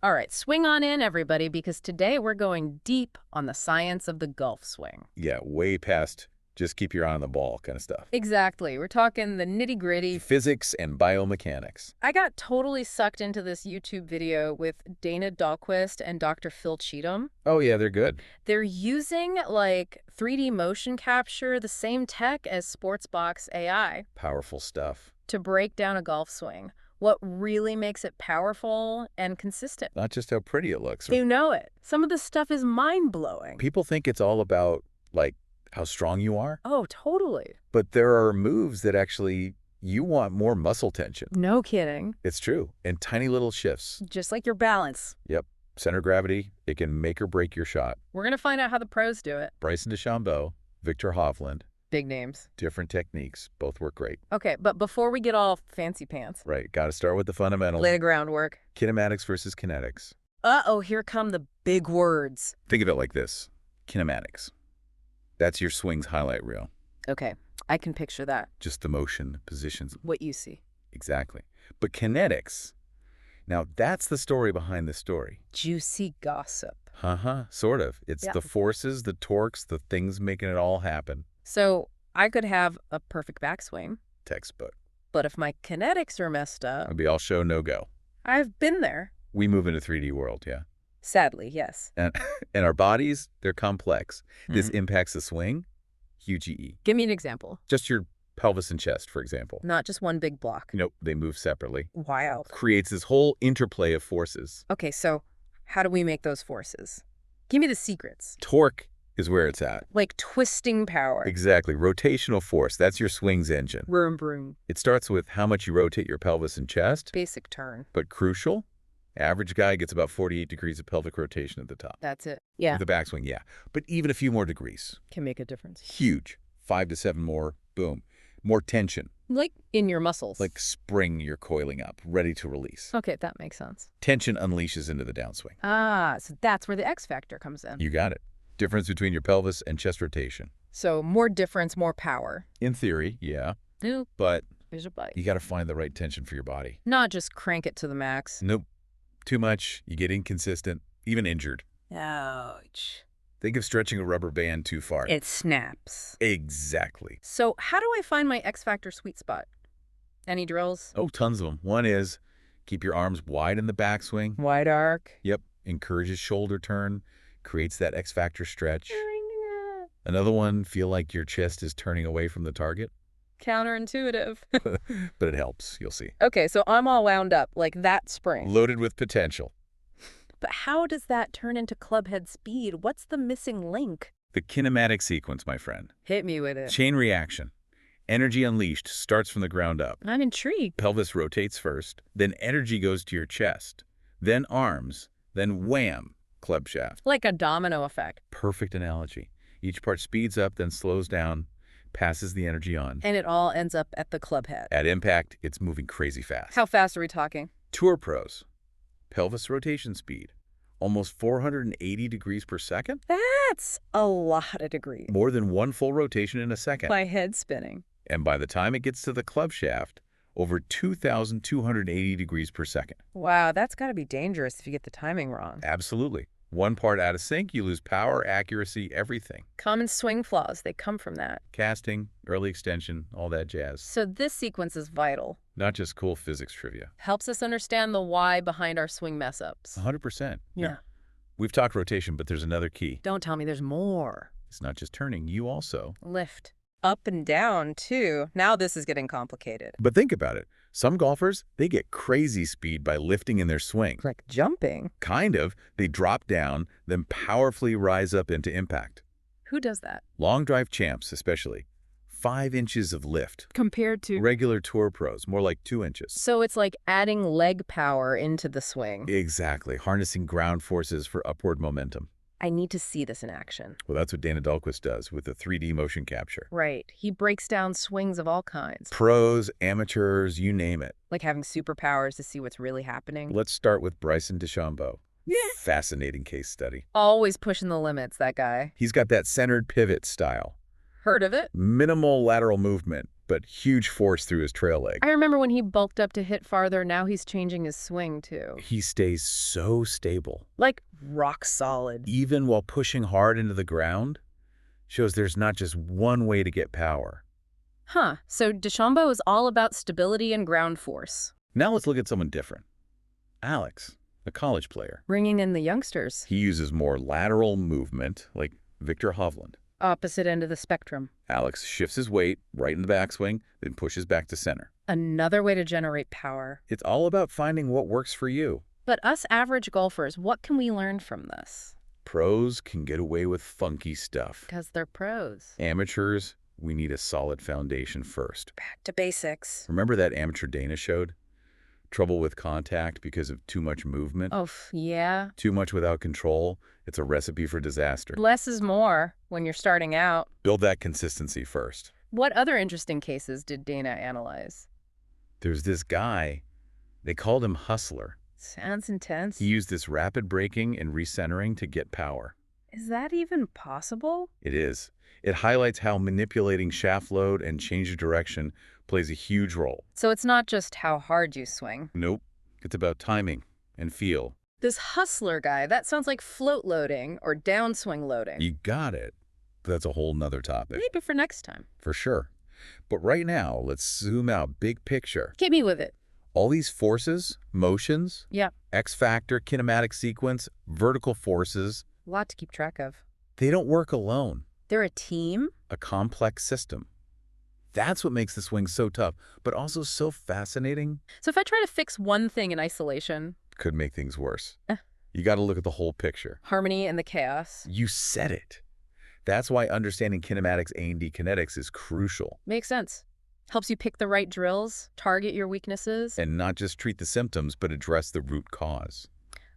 All right, swing on in, everybody, because today we're going deep on the science of the golf swing. Yeah, way past just keep your eye on the ball kind of stuff. Exactly. We're talking the nitty-gritty. Physics and biomechanics. I got totally sucked into this YouTube video with Dana Dahlquist and Dr. Phil Cheatham. Oh, yeah, they're good. They're using, like, 3D motion capture, the same tech as Sportsbox AI, Powerful stuff. to break down a golf swing. What really makes it powerful and consistent. Not just how pretty it looks. You know it. Some of this stuff is mind-blowing. People think it's all about, like, how strong you are. Oh, totally. But there are moves that actually you want more muscle tension. No kidding. It's true. And tiny little shifts. Just like your balance. Yep. Center gravity, it can make or break your shot. We're going to find out how the pros do it. Bryson DeChambeau, Victor Hovland, Big names. different techniques. Both work great. Okay, but before we get all fancy pants, Right. Got to start with the fundamentals. lay the groundwork. Kinematics versus kinetics. Uh-oh, here come the big words. Think of it like this. Kinematics. That's your swing's highlight reel. Okay, I can picture that. Just the motion, positions. What you see. Exactly. But kinetics, now that's the story behind the story. Juicy gossip. Sort of. It's Yeah. the forces, the torques, the things making it all happen. So I could have a perfect backswing, Textbook. but if my kinetics are messed up, It'll be all show, no go. I've been there. We move into 3D world, yeah. Sadly, yes. And our bodies, they're complex. This Mhm. impacts the swing, huge EE. Give me an example. Just your pelvis and chest, for example. Not just one big block. Nope, they move separately. Wow. Creates this whole interplay of forces. Okay, so how do we make those forces? Give me the secrets. Torque is where it's at. Like twisting power. Exactly. Rotational force, that's your swing's engine. Vroom, vroom. It starts with how much you rotate your pelvis and chest, Basic turn. but crucial, average guy gets about 48 degrees of pelvic rotation at the top. That's it. Yeah. With the backswing, yeah. But even a few more degrees. Can make a difference. Huge. 5 to 7 more, boom. More tension. Like in your muscles. Like spring you're coiling up, ready to release. Okay, that makes sense. Tension unleashes into the downswing. Ah, so that's where the X factor comes in. You got it. Difference between your pelvis and chest rotation. So more difference, more power. In theory, yeah. Nope. But There's a bite. you got to find the right tension for your body. Not just crank it to the max. Nope. Too much, you get inconsistent, even injured. Ouch. Think of stretching a rubber band too far. It snaps. Exactly. So how do I find my X factor sweet spot? Any drills? Oh, tons of them. One is keep your arms wide in the backswing. Wide arc. Yep. Encourages shoulder turn. Creates that X factor stretch. Another one, feel like your chest is turning away from the target. Counterintuitive. But it helps, you'll see. Okay, so I'm all wound up, like that spring. Loaded with potential. But how does that turn into clubhead speed? What's the missing link? The kinematic sequence, my friend. Hit me with it. Chain reaction. Energy unleashed starts from the ground up. I'm intrigued. Pelvis rotates first, then energy goes to your chest, then arms, then wham, club shaft. Like a domino effect. Perfect analogy. Each part speeds up, then slows down, passes the energy on. And it all ends up at the club head. At impact, it's moving crazy fast. How fast are we talking? Tour pros. Pelvis rotation speed. Almost 480 degrees per second? That's a lot of degrees. More than one full rotation in a second. My head's spinning. And by the time it gets to the club shaft, over 2,280 degrees per second. Wow, that's got to be dangerous if you get the timing wrong. Absolutely. One part out of sync, you lose power, accuracy, everything. Common swing flaws, they come from that. Casting, early extension, all that jazz. So this sequence is vital. Not just cool physics trivia. Helps us understand the why behind our swing mess-ups. 100%. Yeah. We've talked rotation, but there's another key. Don't tell me there's more. It's not just turning, you also. Lift. Up and down, too. Now this is getting complicated. But think about it. Some golfers, they get crazy speed by lifting in their swing. Like jumping. Kind of. They drop down, then powerfully rise up into impact. Who does that? Long drive champs, especially. 5 inches of lift. Compared to... Regular tour pros, more like 2 inches. So it's like adding leg power into the swing. Exactly. Harnessing ground forces for upward momentum. I need to see this in action. Well, that's what Dana Dahlquist does with the 3D motion capture. Right. He breaks down swings of all kinds. Pros, amateurs, you name it. Like having superpowers to see what's really happening. Let's start with Bryson DeChambeau. Yeah. Fascinating case study. Always pushing the limits, that guy. He's got that centered pivot style. Heard of it? Minimal lateral movement, but huge force through his trail leg. I remember when he bulked up to hit farther, now he's changing his swing too. He stays so stable. Like rock solid. Even while pushing hard into the ground, shows there's not just one way to get power. Huh, so DeChambeau is all about stability and ground force. Now let's look at someone different. Alex, a college player. Bringing in the youngsters. He uses more lateral movement, like Victor Hovland. Opposite end of the spectrum. Alex shifts his weight right in the backswing, then pushes back to center. Another way to generate power. It's all about finding what works for you. But us average golfers, what can we learn from this? Pros can get away with funky stuff. Because they're pros. Amateurs, we need a solid foundation first. Back to basics. Remember that amateur Dana showed? Trouble with contact because of too much movement? Oh, yeah. Too much without control? It's a recipe for disaster. Less is more when you're starting out. Build that consistency first. What other interesting cases did Dana analyze? There's this guy, they called him Hustler. Sounds intense. He used this rapid braking and recentering to get power. Is that even possible? It is. It highlights how manipulating shaft load and change of direction plays a huge role. So it's not just how hard you swing. Nope. It's about timing and feel. This Hustler guy, that sounds like float loading or downswing loading. You got it. But that's a whole nother topic. Maybe for next time. For sure. But right now, let's zoom out big picture. Hit me with it. All these forces, motions, Yeah. X factor, kinematic sequence, vertical forces, A lot to keep track of. they don't work alone. They're a team? A complex system. That's what makes the swing so tough, but also so fascinating. So if I try to fix one thing in isolation, Could make things worse. You got to look at the whole picture. harmony and the chaos. You said it. That's why understanding kinematics A&D kinetics is crucial. Makes sense. Helps you pick the right drills, target your weaknesses. And not just treat the symptoms, but address the root cause.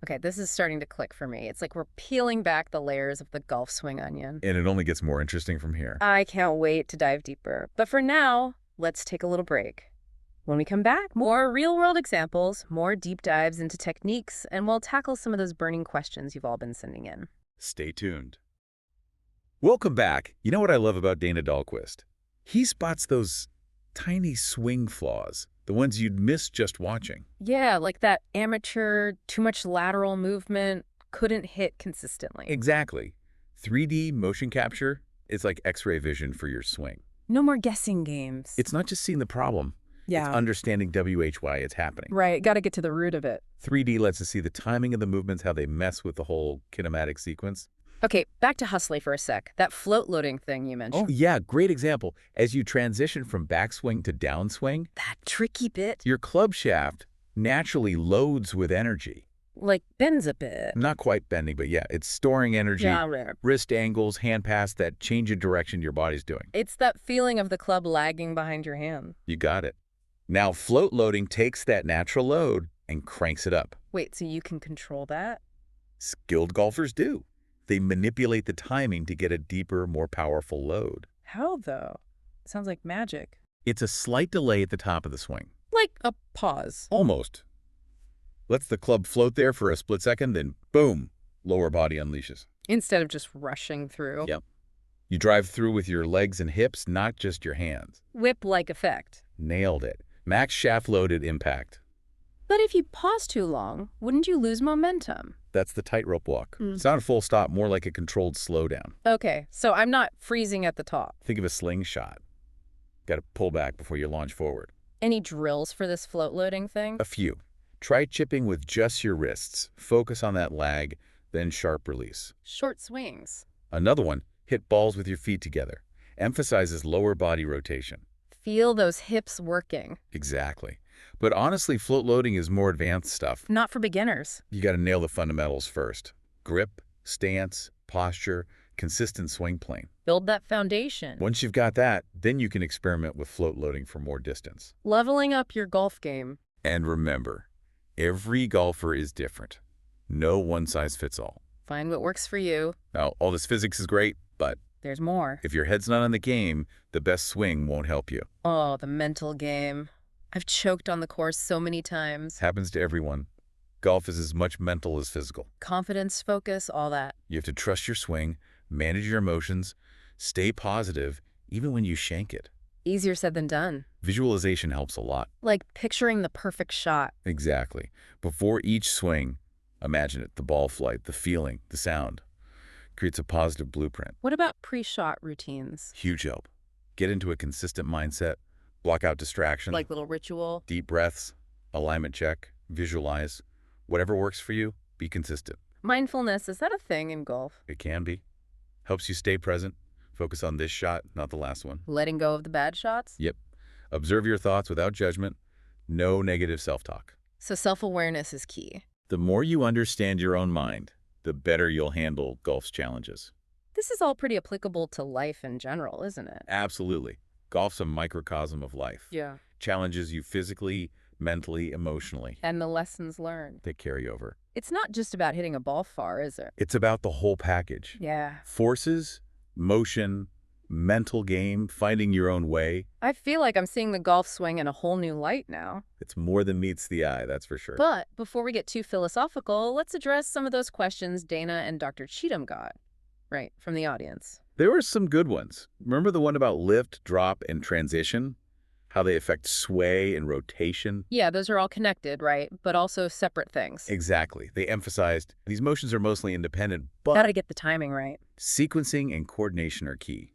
Okay, this is starting to click for me. It's like we're peeling back the layers of the golf swing onion. And it only gets more interesting from here. I can't wait to dive deeper. But for now, let's take a little break. When we come back, more real-world examples, more deep dives into techniques, and we'll tackle some of those burning questions you've all been sending in. Stay tuned. Welcome back. You know what I love about Dana Dahlquist? He spots those tiny swing flaws, the ones you'd miss just watching. Yeah, like that amateur, too much lateral movement, couldn't hit consistently. Exactly. 3D motion capture is like X-ray vision for your swing. No more guessing games. It's not just seeing the problem. Yeah. It's understanding why it's happening. Right, got to get to the root of it. 3D lets us see the timing of the movements, how they mess with the whole kinematic sequence. Okay, back to Hustler for a sec. That float loading thing you mentioned. Oh, yeah, great example. As you transition from backswing to downswing, That tricky bit. your club shaft naturally loads with energy. Like bends a bit. Not quite bending, but yeah, it's storing energy. Yeah, right. Wrist angles, hand pass, that change of direction your body's doing. It's that feeling of the club lagging behind your hand. You got it. Now, float loading takes that natural load and cranks it up. Wait, so you can control that? Skilled golfers do. They manipulate the timing to get a deeper, more powerful load. How, though? Sounds like magic. It's a slight delay at the top of the swing. Like a pause. Almost. Lets the club float there for a split second, then boom, lower body unleashes. Instead of just rushing through. Yep. You drive through with your legs and hips, not just your hands. Whip-like effect. Nailed it. Max shaft loaded impact. But if you pause too long, wouldn't you lose momentum? That's the tightrope walk. It's not a full stop, more like a controlled slowdown. Okay, so I'm not freezing at the top. Think of a slingshot. Got to pull back before you launch forward. Any drills for this float loading thing? A few. Try chipping with just your wrists. Focus on that lag, then sharp release. Short swings. Another one, hit balls with your feet together. Emphasizes lower body rotation. Feel those hips working. Exactly. But honestly, float loading is more advanced stuff. Not for beginners. You got to nail the fundamentals first. Grip, stance, posture, consistent swing plane. Build that foundation. Once you've got that, then you can experiment with float loading for more distance. Leveling up your golf game. And remember, every golfer is different. No one size fits all. Find what works for you. Now, all this physics is great, but There's more. if your head's not on the game, the best swing won't help you. Oh, the mental game. I've choked on the course so many times. Happens to everyone. Golf is as much mental as physical. Confidence, focus, all that. You have to trust your swing, manage your emotions, stay positive, even when you shank it. Easier said than done. Visualization helps a lot. Like picturing the perfect shot. Exactly. Before each swing, imagine it, the ball flight, the feeling, the sound. Creates a positive blueprint. What about pre-shot routines? Huge help. Get into a consistent mindset, block out distraction, Like little ritual? deep breaths, alignment check, visualize. Whatever works for you, be consistent. Mindfulness, is that a thing in golf? It can be. Helps you stay present. Focus on this shot, not the last one. Letting go of the bad shots? Yep. Observe your thoughts without judgment. No negative self-talk. So self-awareness is key. The more you understand your own mind, the better you'll handle golf's challenges. This is all pretty applicable to life in general, isn't it? Absolutely. Golf's a microcosm of life. Yeah. Challenges you physically, mentally, emotionally. And the lessons learned. They carry over. It's not just about hitting a ball far, is it? It's about the whole package. Yeah. Forces, motion, mental game, finding your own way. I feel like I'm seeing the golf swing in a whole new light now. It's more than meets the eye, that's for sure. But before we get too philosophical, let's address some of those questions Dana and Dr. Cheatham got, right, from the audience. There were some good ones. Remember the one about lift, drop, and transition? How they affect sway and rotation? Yeah, those are all connected, right? But also separate things. Exactly. They emphasized these motions are mostly independent, but Gotta get the timing right. sequencing and coordination are key.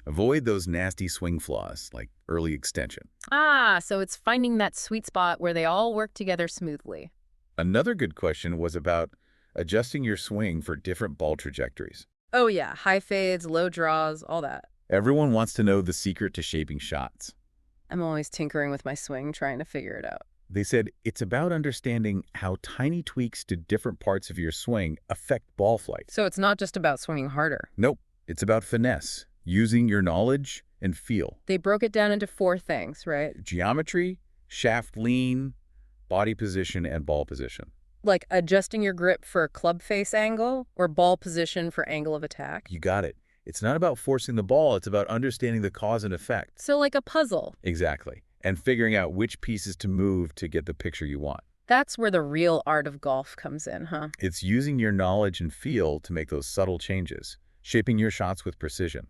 Avoid those nasty swing flaws, like early extension. Ah, so it's finding that sweet spot where they all work together smoothly. Another good question was about adjusting your swing for different ball trajectories. Oh yeah, high fades, low draws, all that. Everyone wants to know the secret to shaping shots. I'm always tinkering with my swing, trying to figure it out. They said it's about understanding how tiny tweaks to different parts of your swing affect ball flight. So it's not just about swinging harder. Nope, it's about finesse, using your knowledge and feel. They broke it down into 4 things, right? Geometry, shaft lean, body position, and ball position. Like adjusting your grip for club face angle or ball position for angle of attack. You got it. It's not about forcing the ball, it's about understanding the cause and effect. So like a puzzle. Exactly. And figuring out which pieces to move to get the picture you want. That's where the real art of golf comes in, huh? It's using your knowledge and feel to make those subtle changes, shaping your shots with precision.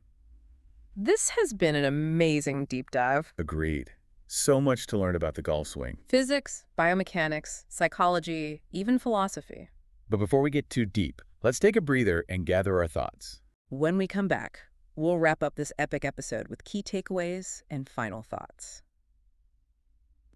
This has been an amazing deep dive. Agreed. So much to learn about the golf swing. Physics, biomechanics, psychology, even philosophy. But before we get too deep, let's take a breather and gather our thoughts. When we come back, we'll wrap up this epic episode with key takeaways and final thoughts.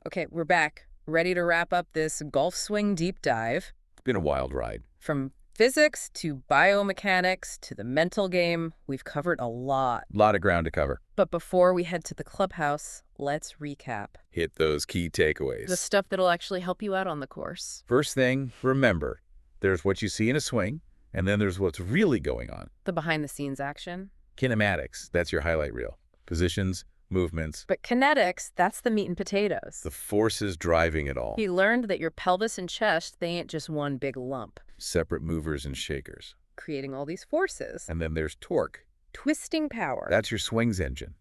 Okay, we're back, ready to wrap up this golf swing deep dive. It's been a wild ride. From physics to biomechanics to the mental game, we've covered a lot. A lot of ground to cover. But before we head to the clubhouse, let's recap. Hit those key takeaways. The stuff that'll actually help you out on the course. First thing, remember, there's what you see in a swing, and then there's what's really going on. The behind-the-scenes action. Kinematics, that's your highlight reel. Positions, movements, But kinetics, that's the meat and potatoes. the forces driving it all. He learned that your pelvis and chest, they ain't just one big lump, Separate movers and shakers. creating all these forces. And then there's torque. Twisting power. That's your swing's engine.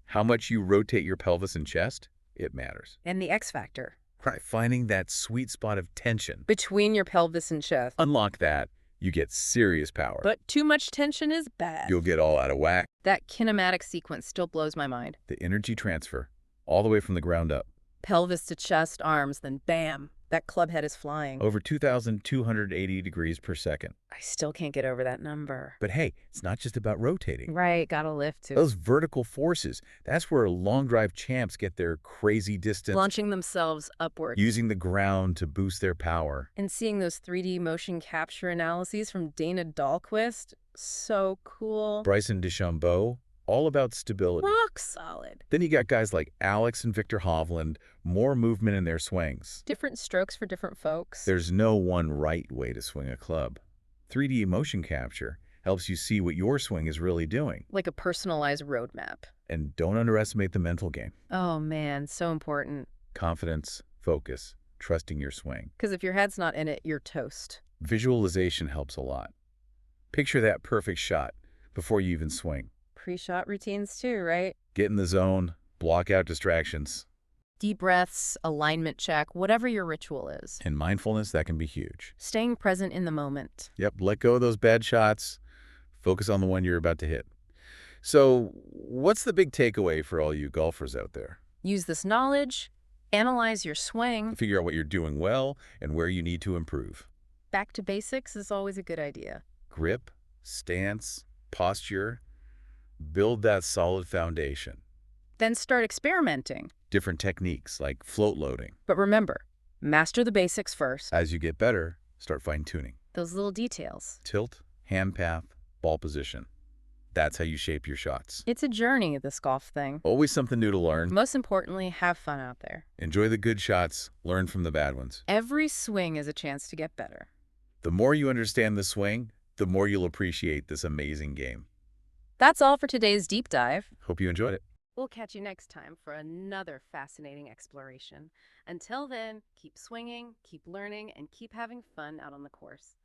How much you rotate your pelvis and chest, it matters. And the X factor. Right, finding that sweet spot of tension. Between your pelvis and chest. Unlock that, you get serious power. But too much tension is bad. You'll get all out of whack. That kinematic sequence still blows my mind. The energy transfer, all the way from the ground up. Pelvis to chest, arms, then bam, that club head is flying. Over 2,280 degrees per second. I still can't get over that number. But hey, it's not just about rotating. Right, gotta lift too. Those vertical forces, that's where long drive champs get their crazy distance. Launching themselves upward. Using the ground to boost their power. And seeing those 3D motion capture analyses from Dana Dahlquist, so cool. Bryson DeChambeau, all about stability. Rock solid. Then you got guys like Alex and Victor Hovland, more movement in their swings. Different strokes for different folks. There's no one right way to swing a club. 3D motion capture helps you see what your swing is really doing. Like a personalized roadmap. And don't underestimate the mental game. Oh man, so important. Confidence, focus, trusting your swing. Because if your head's not in it, you're toast. Visualization helps a lot. Picture that perfect shot before you even swing. Pre-shot routines too, right? Get in the zone, block out distractions. Deep breaths, alignment check, whatever your ritual is. In mindfulness, that can be huge. Staying present in the moment. Yep, let go of those bad shots. Focus on the one you're about to hit. So what's the big takeaway for all you golfers out there? Use this knowledge, analyze your swing. Figure out what you're doing well and where you need to improve. Back to basics is always a good idea. Grip, stance, posture, build that solid foundation. Then start experimenting. Different techniques like float loading. But remember, master the basics first. As you get better, start fine-tuning. Those little details. Tilt, hand path, ball position. That's how you shape your shots. It's a journey, this golf thing. Always something new to learn. Most importantly, have fun out there. Enjoy the good shots, learn from the bad ones. Every swing is a chance to get better. The more you understand the swing, the more you'll appreciate this amazing game. That's all for today's deep dive. Hope you enjoyed it. We'll catch you next time for another fascinating exploration. Until then, keep swinging, keep learning, and keep having fun out on the course.